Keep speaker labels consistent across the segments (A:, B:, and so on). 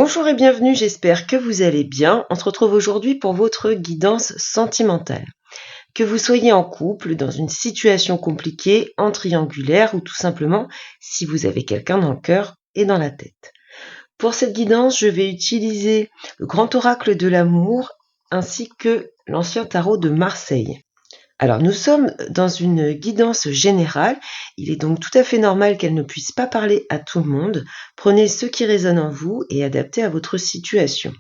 A: Bonjour et bienvenue, j'espère que vous allez bien. On se retrouve aujourd'hui pour votre guidance sentimentale. Que vous soyez en couple, dans une situation compliquée, en triangulaire ou tout simplement si vous avez quelqu'un dans le cœur et dans la tête. Pour cette guidance, je vais utiliser le grand oracle de l'amour ainsi que l'ancien tarot de Marseille. Alors, nous sommes dans une guidance générale. Il est donc tout à fait normal qu'elle ne puisse pas parler à tout le monde. Prenez ce qui résonne en vous et adaptez à votre situation.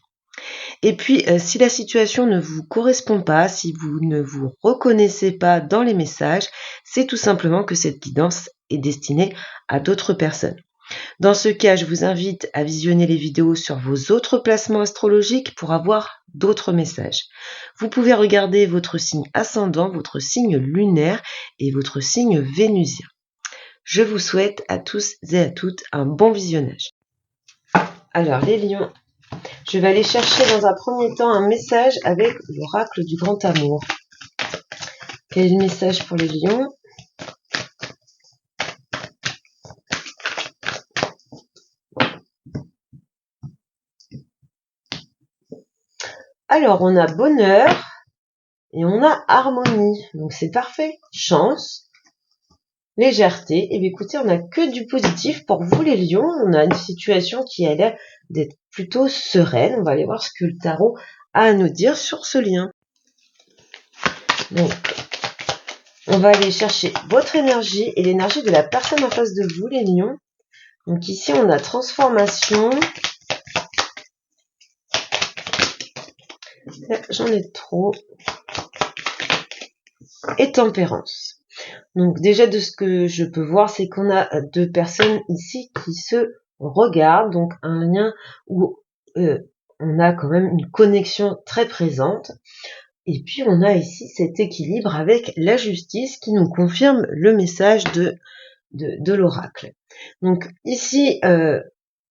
A: Et puis, si la situation ne vous correspond pas, si vous ne vous reconnaissez pas dans les messages, c'est tout simplement que cette guidance est destinée à d'autres personnes. Dans ce cas, je vous invite à visionner les vidéos sur vos autres placements astrologiques pour avoir d'autres messages. Vous pouvez regarder votre signe ascendant, votre signe lunaire et votre signe vénusien. Je vous souhaite à tous et à toutes un bon visionnage. Alors les lions, je vais aller chercher dans un premier temps un message avec l'oracle du grand amour. Quel est le message pour les lions ? Alors, on a bonheur et on a harmonie. Donc, c'est parfait. Chance, légèreté. Et bien, écoutez, on n'a que du positif pour vous, les lions. On a une situation qui a l'air d'être plutôt sereine. On va aller voir ce que le tarot a à nous dire sur ce lien. Donc, on va aller chercher votre énergie et l'énergie de la personne en face de vous, les lions. Donc, ici, on a transformation. J'en ai trop. Et tempérance. Donc déjà de ce que je peux voir, c'est qu'on a deux personnes ici qui se regardent, donc un lien où on a quand même une connexion très présente. Et puis on a ici cet équilibre avec la justice qui nous confirme le message de l'oracle. Donc ici,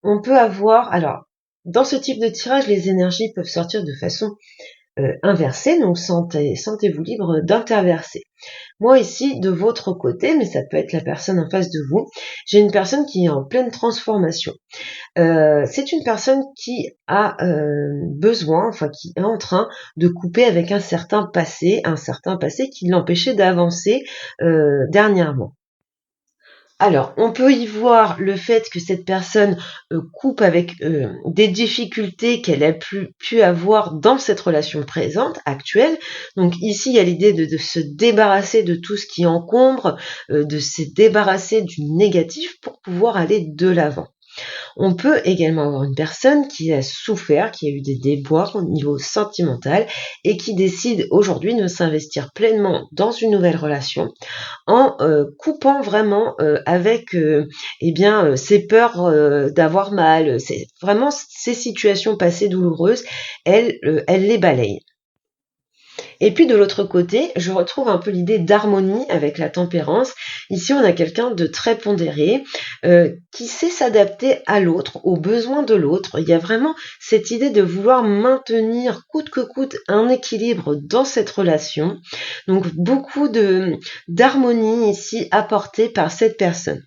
A: on peut avoir, alors dans ce type de tirage, les énergies peuvent sortir de façon inversée, donc sentez-vous libre d'interverser. Moi ici, de votre côté, mais ça peut être la personne en face de vous, j'ai une personne qui est en pleine transformation. C'est une personne qui a besoin, enfin qui est en train de couper avec un certain passé qui l'empêchait d'avancer dernièrement. Alors, on peut y voir le fait que cette personne coupe avec des difficultés qu'elle a pu avoir dans cette relation présente, actuelle. Donc ici, il y a l'idée de se débarrasser de tout ce qui encombre, de se débarrasser du négatif pour pouvoir aller de l'avant. On peut également avoir une personne qui a souffert, qui a eu des déboires au niveau sentimental et qui décide aujourd'hui de s'investir pleinement dans une nouvelle relation en coupant vraiment avec ses peurs d'avoir mal, c'est vraiment ces situations passées douloureuses, elle les balaye. Et puis de l'autre côté, je retrouve un peu l'idée d'harmonie avec la tempérance. Ici, on a quelqu'un de très pondéré, qui sait s'adapter à l'autre, aux besoins de l'autre. Il y a vraiment cette idée de vouloir maintenir coûte que coûte un équilibre dans cette relation. Donc beaucoup d'harmonie ici apportée par cette personne.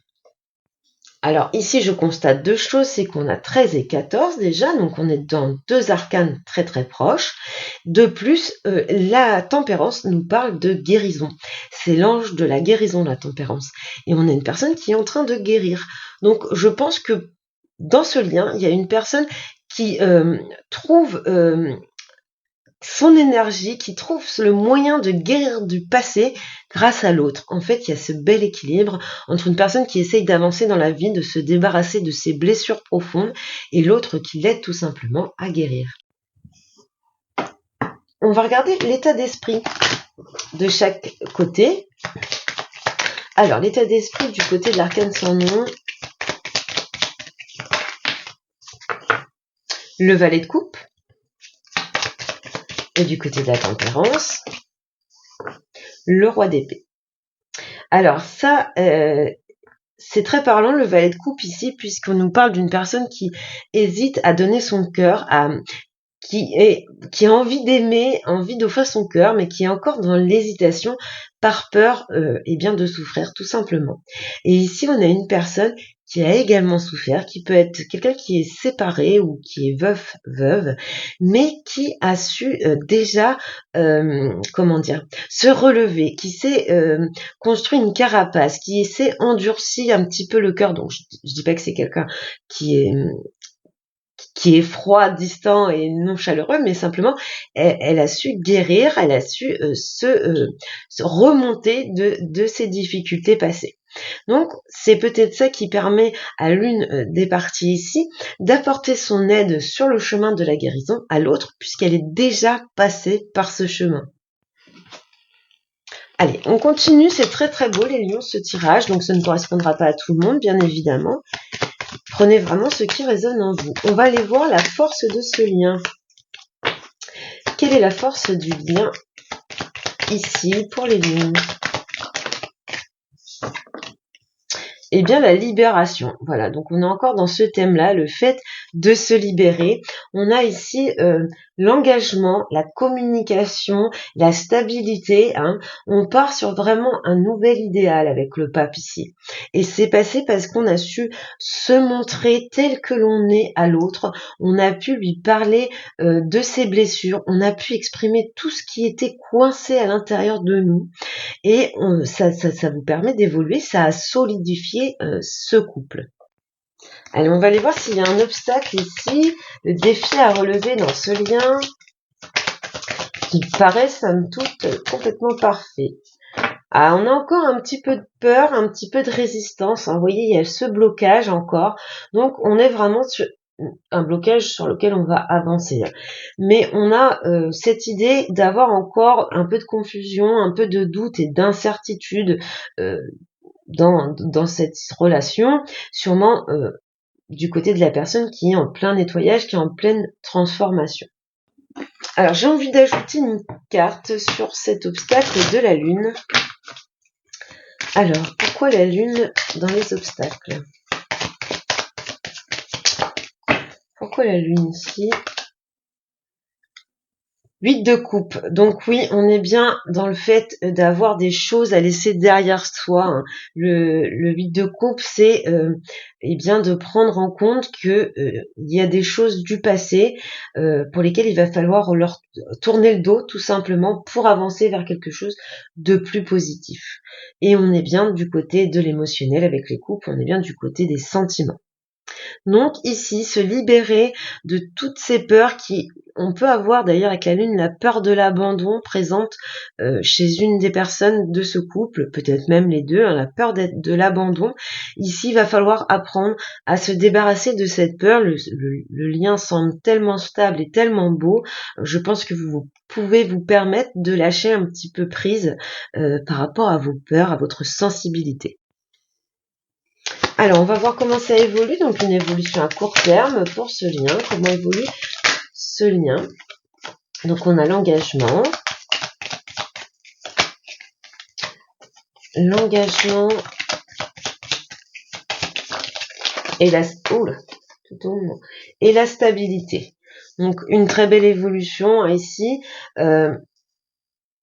A: Alors ici, je constate deux choses, c'est qu'on a 13 et 14 déjà, donc on est dans deux arcanes très très proches. De plus, la tempérance nous parle de guérison. C'est l'ange de la guérison, la tempérance. Et on a une personne qui est en train de guérir. Donc je pense que dans ce lien, il y a une personne qui trouve son énergie, qui trouve le moyen de guérir du passé grâce à l'autre. En fait, il y a ce bel équilibre entre une personne qui essaye d'avancer dans la vie, de se débarrasser de ses blessures profondes, et l'autre qui l'aide tout simplement à guérir. On va regarder l'état d'esprit de chaque côté. Alors, l'état d'esprit du côté de l'arcane sans nom, le valet de coupe, et du côté de la tempérance, le roi d'épée. Alors ça, c'est très parlant le valet de coupe ici, puisqu'on nous parle d'une personne qui hésite à donner son cœur, qui a envie d'aimer, envie d'offrir son cœur, mais qui est encore dans l'hésitation par peur bien de souffrir tout simplement. Et ici on a une personne qui a également souffert, qui peut être quelqu'un qui est séparé ou qui est veuve, mais qui a su déjà, se relever, qui s'est construit une carapace, qui s'est endurci un petit peu le cœur. Donc je dis pas que c'est quelqu'un qui est froid, distant et non chaleureux, mais simplement elle a su guérir, elle a su se remonter de ses difficultés passées. Donc, c'est peut-être ça qui permet à l'une des parties ici d'apporter son aide sur le chemin de la guérison à l'autre, puisqu'elle est déjà passée par ce chemin. Allez, on continue, c'est très très beau les lions, ce tirage, donc ça ne correspondra pas à tout le monde, bien évidemment. Prenez vraiment ce qui résonne en vous. On va aller voir la force de ce lien. Quelle est la force du lien ici pour les lions ? Eh bien, la libération. Voilà, donc on est encore dans ce thème-là, le fait de se libérer. On a ici l'engagement, la communication, la stabilité. On part sur vraiment un nouvel idéal avec le pape ici. Et c'est passé parce qu'on a su se montrer tel que l'on est à l'autre. On a pu lui parler de ses blessures. On a pu exprimer tout ce qui était coincé à l'intérieur de nous. Et ça vous permet d'évoluer, ça a solidifié ce couple. Allez, on va aller voir s'il y a un obstacle ici, le défi à relever dans ce lien, qui paraît somme toute complètement parfait. Ah, on a encore un petit peu de peur, un petit peu de résistance. Vous voyez, il y a ce blocage encore. Donc, on est vraiment sur un blocage sur lequel on va avancer. Mais on a cette idée d'avoir encore un peu de confusion, un peu de doute et d'incertitude dans cette relation, sûrement du côté de la personne qui est en plein nettoyage, qui est en pleine transformation. Alors, j'ai envie d'ajouter une carte sur cet obstacle de la Lune. Alors, pourquoi la Lune dans les obstacles ? Pourquoi la Lune ici ? 8 de coupe. Donc oui, on est bien dans le fait d'avoir des choses à laisser derrière soi. Le 8 de coupe, c'est bien de prendre en compte que il y a des choses du passé pour lesquelles il va falloir leur tourner le dos tout simplement pour avancer vers quelque chose de plus positif. Et on est bien du côté de l'émotionnel avec les coupes, on est bien du côté des sentiments. Donc ici, se libérer de toutes ces peurs qui, on peut avoir d'ailleurs avec la Lune, la peur de l'abandon présente chez une des personnes de ce couple, peut-être même les deux, la peur de l'abandon. Ici, il va falloir apprendre à se débarrasser de cette peur. Le lien semble tellement stable et tellement beau. Je pense que vous pouvez vous permettre de lâcher un petit peu prise par rapport à vos peurs, à votre sensibilité. Alors, on va voir comment ça évolue. Donc, une évolution à court terme pour ce lien. Comment évolue ce lien ? Donc, on a l'engagement. L'engagement et la stabilité. Donc, une très belle évolution ici. On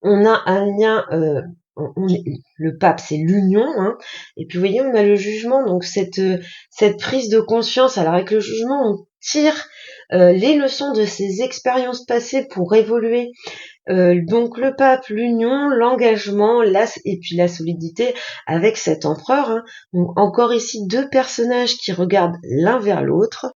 A: a un lien... le pape, c'est l'union, et puis vous voyez, on a le jugement, donc cette prise de conscience. Alors avec le jugement, on tire les leçons de ces expériences passées pour évoluer. Donc le pape, l'union, l'engagement, et puis la solidité avec cet empereur. Donc encore ici 2 personnages qui regardent l'un vers l'autre.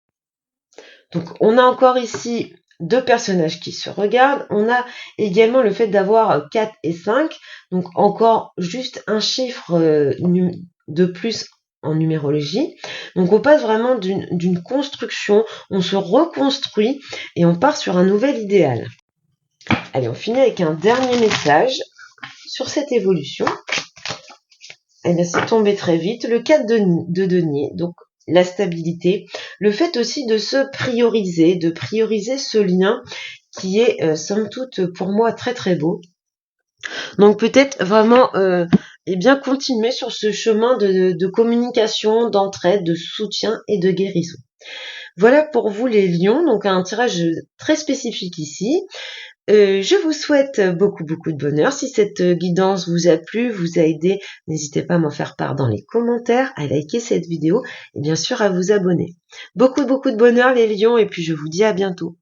A: Donc on a encore ici 2 personnages qui se regardent. On a également le fait d'avoir 4 et 5, donc encore juste un chiffre de plus en numérologie. Donc on passe vraiment d'une construction, on se reconstruit et on part sur un nouvel idéal. Allez, on finit avec un dernier message sur cette évolution. Eh bien, c'est tombé très vite. Le 4 de denier, donc la stabilité, le fait aussi de se prioriser, de prioriser ce lien qui est somme toute pour moi très très beau. Donc peut-être vraiment continuer sur ce chemin de communication, d'entraide, de soutien et de guérison. Voilà pour vous les lions, donc un tirage très spécifique ici. Je vous souhaite beaucoup de bonheur. Si cette guidance vous a plu, vous a aidé, n'hésitez pas à m'en faire part dans les commentaires, à liker cette vidéo et bien sûr à vous abonner. Beaucoup de bonheur les lions et puis je vous dis à bientôt.